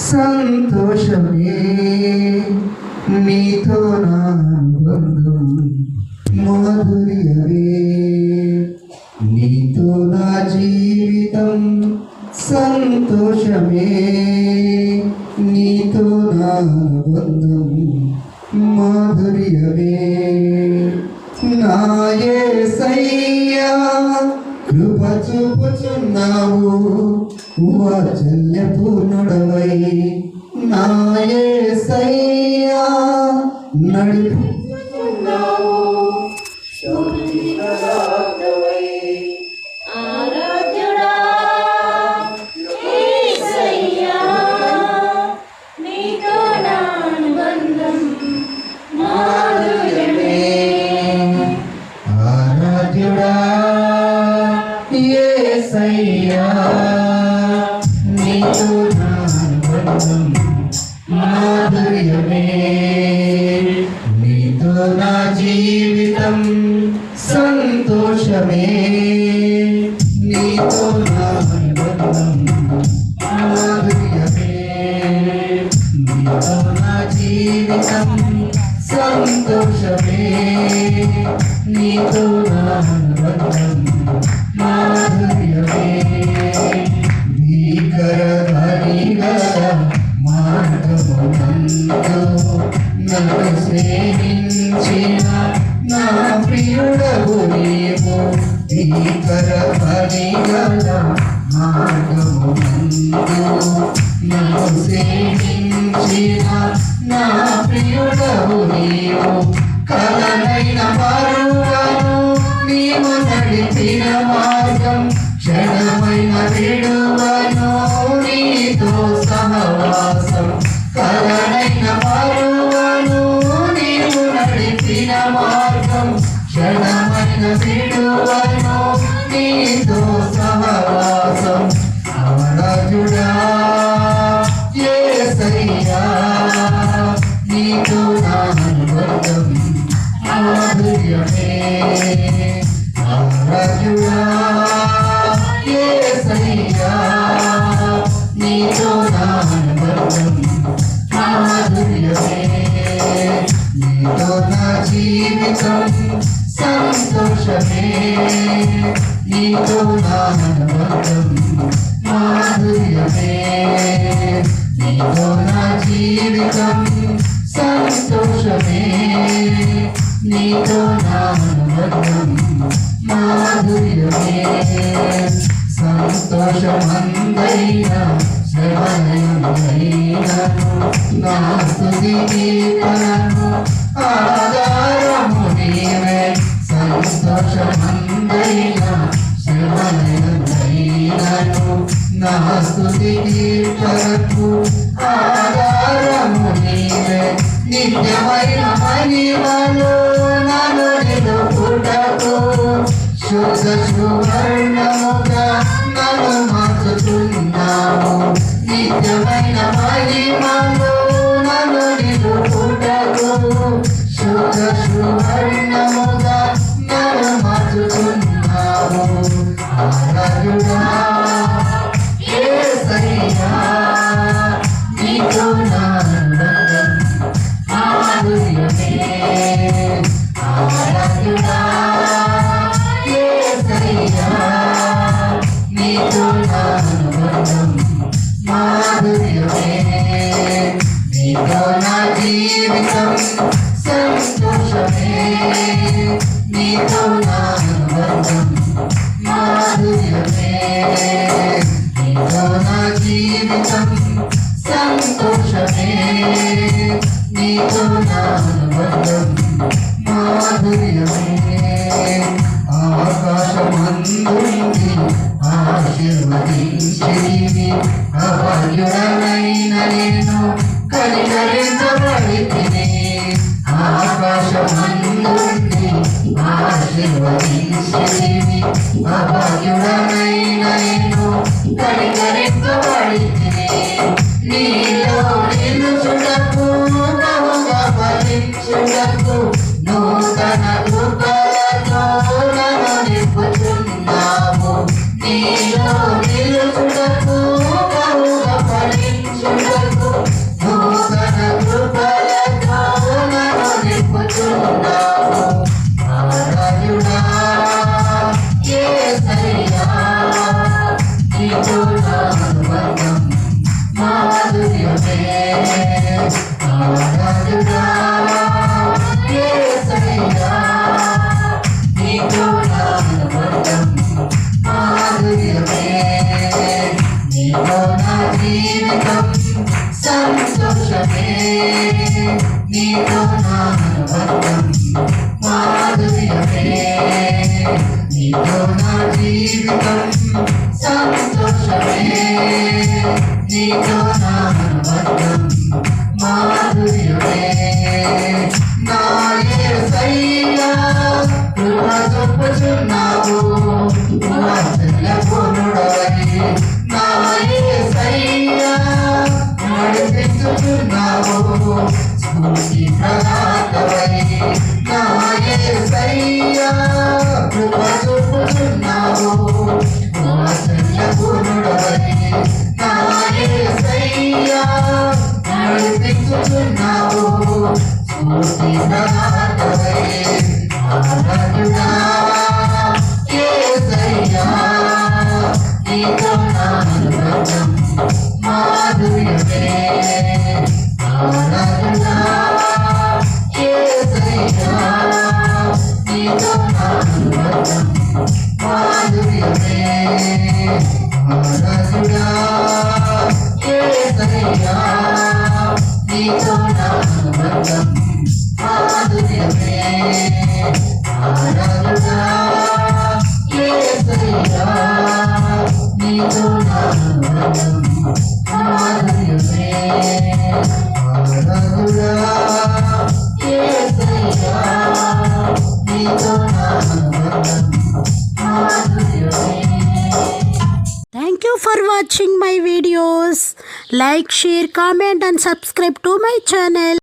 సంతోషమే నీతో నా బంధం మాధుర్యమే నీతో నా జీవితం సంతోషమే నీతో నా బంధం మాధుర్యమే నా యేసయ్యా కృప చూపుచున్నావు వాత్సల్య పూర్ణుడవై నా యేసయ్యా నడిపిస్తున్నావు ఆరాధ్యుడా యేసయ్యా నీతో నా బంధం మాధుర్యమే ఆరాధ్యుడా యేసయ్యా నీతో నా బంధం మాధుర్యమే నీతో నా జీవితం సంతోషమే నీతో నా బంధం మాధుర్యమే నీతో నా జీవితం సంతోషమే నీతో నా బంధం మాధుర్యమే భీకరధనిగా మార్గమునందు నన్ను స్నేహించిన నా ప్రియుడవు నీవు భీకరధనిగా మార్గమునందు నన్ను స్నేహించిన నా ప్రియుడవు నీవు కలనైన మరువను నీవు నడిపిన మార్గం క్షణమైన విడువను నీతో సహవాసం కలనైన మరువను నీవు నడిపిన మార్గం క్షణమైన విడువను నీతో సహవాసం అవరాజుడా యేసయ్యా నీతో నా బంధం మాధుర్యమే అవరాజుడా యేసయ్యా నీతో నా బంధం మాధుర్యమే నీతో నా జీవితం సంతోషమే నీతో నా బంధం మాధుర్యమే నీతో నా జీవితం సంతోషమే నీతో నా బంధం మాధుర్యమే సంతోషమందైన శ్రవణమైనను నా స్తుతి కీర్తనను ఆధారము నీవే సంతోషమందైన శ్రవణమైనను నా స్తుతి కీర్తనకు ఆధారము నీవే నిత్యమైన మహిమలో నన్ను నిలుపుటకు శుద్ధ సువర్ణముగా నన్ను మార్చుతున్నావు నిత్యమైన మహిమలో నన్ను నిలుపుటకు శుద్ధ సువర్ణముగా నన్ను మార్చుతున్నావు ఆరాధుడా యేసయ్యా నీతో నా బంధం మాధుర్యమే ఆరాధుడా యేసయ్యా నీతో నా బంధం మాధుర్యమే నీతో నా జీవితం సంతోషమే నీతో నా బంధం మాధుర్యమే నీతో నా జీవితం సంతోషమే నీతో నా బంధం మాధుర్యమే ఆకాశమందుంది ఆశీర్వదించిని అభాగ్యుడనైన నేను కనికరించబడితిని ఆకాశమందుంది ఆశీర్వదించిని అభాగ్యుడనైన నేను కనికరించబడితిని నీలో నిలుచుటకు బహుగా ఫలించుటకు నూతన కృపలతో నన్ను నింపుచున్నావు నీలో నిలుచుటకు బహుగా ఫలించుటకు మాధుర్యమే ఆరాధుడా యేసయ్యా నీతో నా అనుబంధం మాధుర్యమే నీతో నా జీవితం సంతోషమే నీతో నా అనుబంధం మాధుర్యమే నీతో నా జీవితం సంతోషమే నీతో నా అనుబంధం మాధుర్యమే నా యేసయ్యా కృప చూపుచున్నావు వాత్సల్య పూర్ణుడవై నా యేసయ్యా నడిపించుచున్నావు స్ఫూర్తి ప్రదాతవై నా యేసయ్యా కృప చూపుచున్నావు వాత్సల్య పూర్ణుడవై నా యేసయ్యా నడిపించుచున్నావు స్ఫూర్తి ప్రదాతవై ఆరాధుడా యేసయ్యా నీతో నా అనుబంధం మాధుర్యమే ఆరాధుడా యేసయ్యా నీతో నా అనుబంధం మాధుర్యమే ఆరాధుడా యేసయ్యా నీతో నా అనుబంధం మాధుర్యమే ఆరాధుడా యేసయ్యా నీతో నా అనుబంధం మాధుర్యమే ఆరాధుడా యేసయ్యా నీతో నా అనుబంధం మాధుర్యమే. Thank you for watching my videos. Like, share, comment and subscribe to my channel.